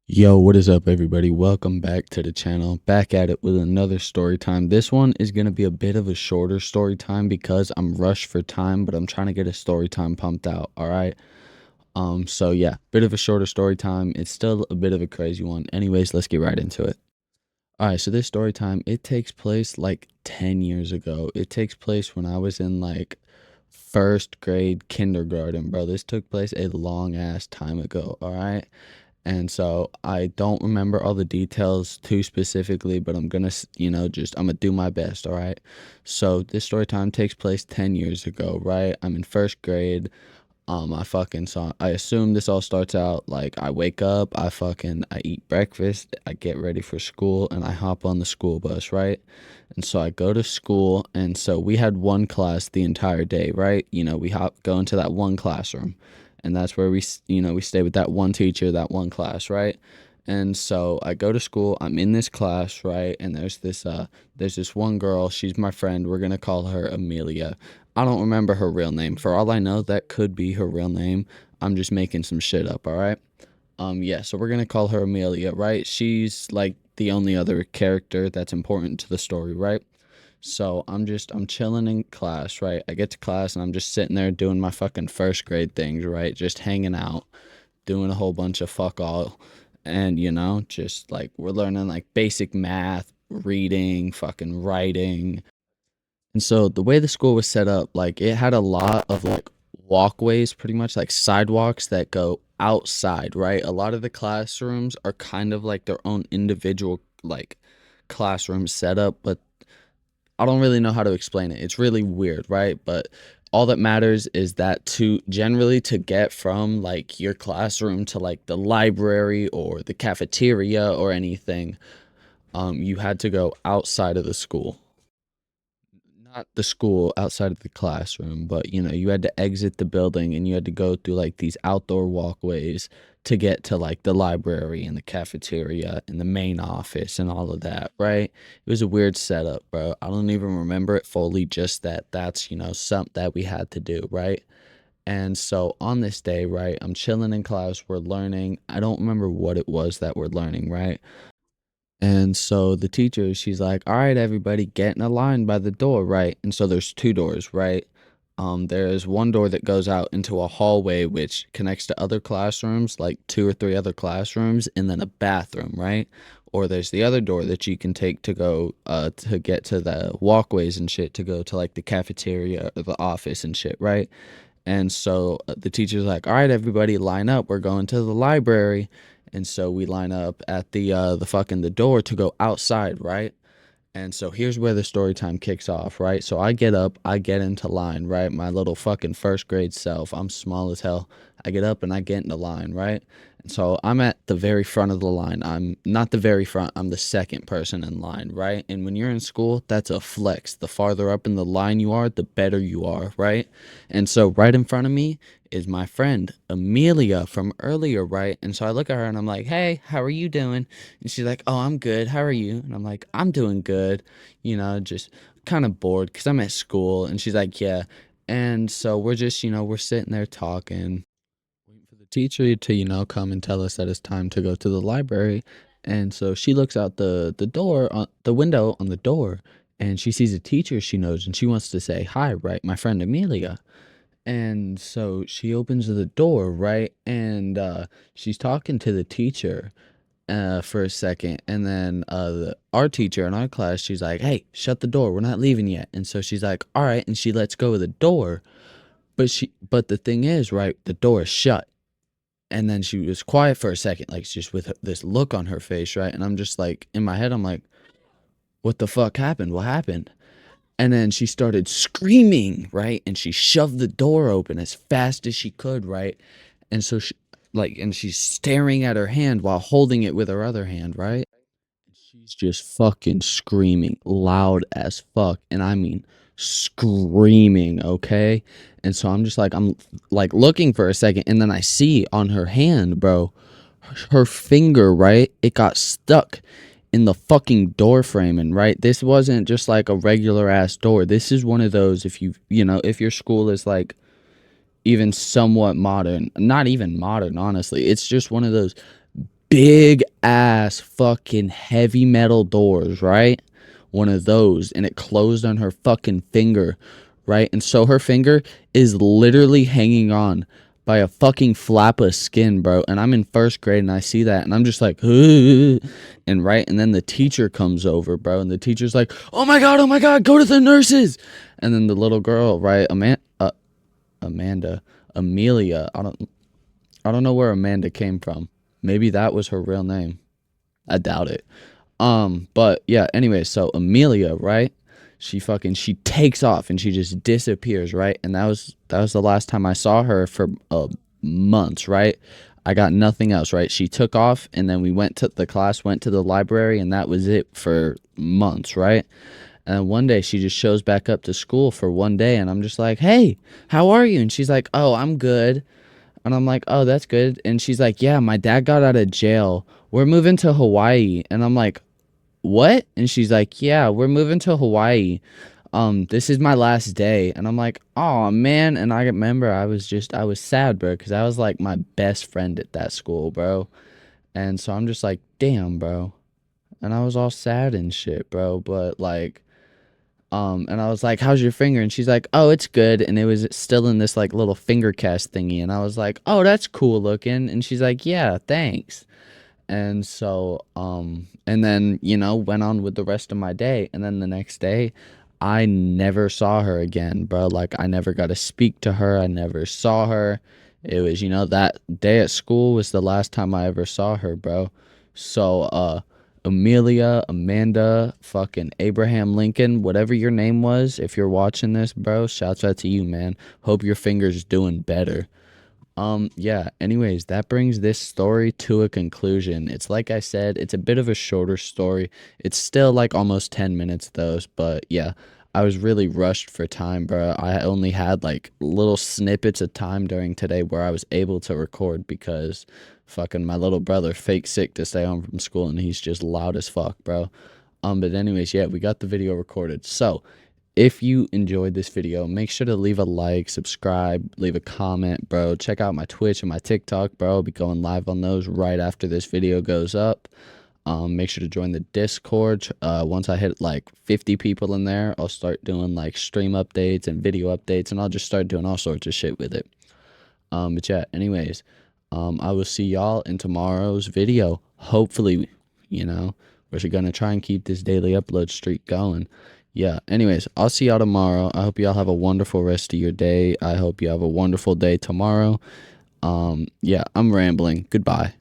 Yo, what is up, everybody? Welcome back to the channel. Back at it with another story time. This one is going to be a bit of a shorter story time because I'm rushed for time, but I'm trying to get a story time pumped out. All right. So yeah, bit of a shorter story time. It's still a bit of a crazy one. Anyways, let's get right into it. All right. So this story time, it takes place like 10 years ago. It takes place when I was in like first grade kindergarten, bro. This took place a long ass time ago. All right. And so I don't remember all the details too specifically, but I'm gonna, I'm gonna do my best, all right? So this story time takes place 10 years ago, right? I'm in first grade. I assume this all starts out like I wake up, I eat breakfast, I get ready for school, and I hop on the school bus, right? And so I go to school, and so we had one class the entire day, right? Go into that one classroom, and that's where we stay with that one teacher, that one class, right? And so I go to school, I'm in this class, right? And there's this one girl, she's my friend. We're gonna call her Amelia. I don't remember her real name. For all I know, that could be her real name. I'm just making some shit up, all right? Yeah, so we're gonna call her Amelia, right? She's like the only other character that's important to the story, right? So I'm chilling in class, right? I get to class and I'm just sitting there doing my fucking first grade things, right? Just hanging out, doing a whole bunch of fuck all. And just like we're learning like basic math, reading, fucking writing. And so the way the school was set up, like it had a lot of like walkways, pretty much like sidewalks that go outside, right? A lot of the classrooms are kind of like their own individual like classroom setup, but I don't really know how to explain it. It's really weird, right? But all that matters is that to get from like your classroom to like the library or the cafeteria or anything, you had to go outside of the school. Not the school, outside of the classroom, but you had to exit the building and you had to go through like these outdoor walkways to get to like the library and the cafeteria and the main office and all of that, right? It was a weird setup, bro. I don't even remember it fully, just that that's, something that we had to do, right? And so on this day, right, I'm chilling in class, we're learning. I don't remember what it was that we're learning, right? And so the teacher, she's like, "All right, everybody, get in a line by the door, right?" And so there's two doors, right? There's one door that goes out into a hallway which connects to other classrooms, like two or three other classrooms, and then a bathroom, right? Or there's the other door that you can take to go to get to the walkways and shit to go to like the cafeteria or the office and shit, right? And so the teacher's like, "All right, everybody, line up. We're going to the library." And so we line up at the door to go outside, right? And so here's where the story time kicks off, right? So I get up, I get into line, right? My little fucking first grade self. I'm small as hell. I get up and I get into line, right? And so I'm at the very front of the line. I'm not the very front, I'm the second person in line, right? And when you're in school, that's a flex. The farther up in the line you are, the better you are, right? And so right in front of me is my friend Amelia from earlier, right? And so I look at her and I'm like, "Hey, how are you doing?" And she's like, "Oh, I'm good. How are you?" And I'm like, "I'm doing good." Just kind of bored because I'm at school. And she's like, "Yeah." And so we're just, we're sitting there talking, waiting for the teacher to, come and tell us that it's time to go to the library. And so she looks out the door, on the window on the door, and she sees a teacher she knows and she wants to say hi, right? My friend Amelia. And so she opens the door, right? And she's talking to the teacher for a second, and then our teacher in our class, she's like, "Hey, shut the door, we're not leaving yet." And so she's like, "All right," and she lets go of the door. But the thing is, right, the door is shut. And then she was quiet for a second, like just with this look on her face, right? And I'm just like, in my head, I'm like, "What the fuck happened? What happened?" And then she started screaming, right? And she shoved the door open as fast as she could, right? And so and she's staring at her hand while holding it with her other hand, right? She's just fucking screaming loud as fuck. And I mean, screaming, okay? And so I'm like looking for a second. And then I see on her hand, bro, her finger, right? It got stuck in the fucking door framing, right? This wasn't just like a regular ass door. This is one of those, if your school is like even somewhat modern, not even modern, honestly. It's just one of those big ass fucking heavy metal doors, right? One of those, and it closed on her fucking finger, right? And so her finger is literally hanging on by a fucking flap of skin, bro. And I'm in first grade and I see that and I'm just like, "Ugh." And right, and then the teacher comes over, bro, and the teacher's like, oh my god, go to the nurses. And then the little girl, right, Amanda, Amelia, I don't know where Amanda came from. Maybe that was her real name. I doubt it. But yeah, anyway, so Amelia, right? She takes off and she just disappears, right? And that was the last time I saw her for months, right? I got nothing else, right? She took off and then the class went to the library and that was it for months, right? And one day she just shows back up to school for one day and I'm just like, "Hey, how are you?" And she's like, "Oh, I'm good." And I'm like, "Oh, that's good." And she's like, "Yeah, my dad got out of jail. We're moving to Hawaii." And I'm like, "What?" And she's like, "Yeah, we're moving to Hawaii. This is my last day." And I'm like, "Oh, man." And I remember I was sad, bro, because I was like my best friend at that school, bro. And so I'm just like, "Damn, bro." And I was all sad and shit, bro. But like, and I was like, "How's your finger?" And she's like, "Oh, it's good." And it was still in this like little finger cast thingy. And I was like, "Oh, that's cool looking." And she's like, "Yeah, thanks." And so, and then, went on with the rest of my day. And then the next day, I never saw her again, bro. Like, I never got to speak to her. I never saw her. It was, that day at school was the last time I ever saw her, bro. So, Amelia, Amanda, fucking Abraham Lincoln, whatever your name was, if you're watching this, bro, shouts out to you, man. Hope your finger's doing better. Yeah, anyways, that brings this story to a conclusion. It's like I said, it's a bit of a shorter story. It's still like almost 10 minutes though, but yeah, I was really rushed for time, bro. I only had like little snippets of time during today where I was able to record because fucking my little brother fake sick to stay home from school and he's just loud as fuck, bro. But anyways, yeah, we got the video recorded. So, if you enjoyed this video, make sure to leave a like, subscribe, leave a comment, bro. Check out my Twitch and my TikTok, bro. I'll be going live on those right after this video goes up. Make sure to join the Discord. Once I hit like 50 people in there, I'll start doing like stream updates and video updates, and I'll just start doing all sorts of shit with it. But yeah, anyways, I will see y'all in tomorrow's video. Hopefully, we're gonna try and keep this daily upload streak going. Yeah, anyways, I'll see y'all tomorrow. I hope y'all have a wonderful rest of your day. I hope you have a wonderful day tomorrow. Yeah, I'm rambling. Goodbye.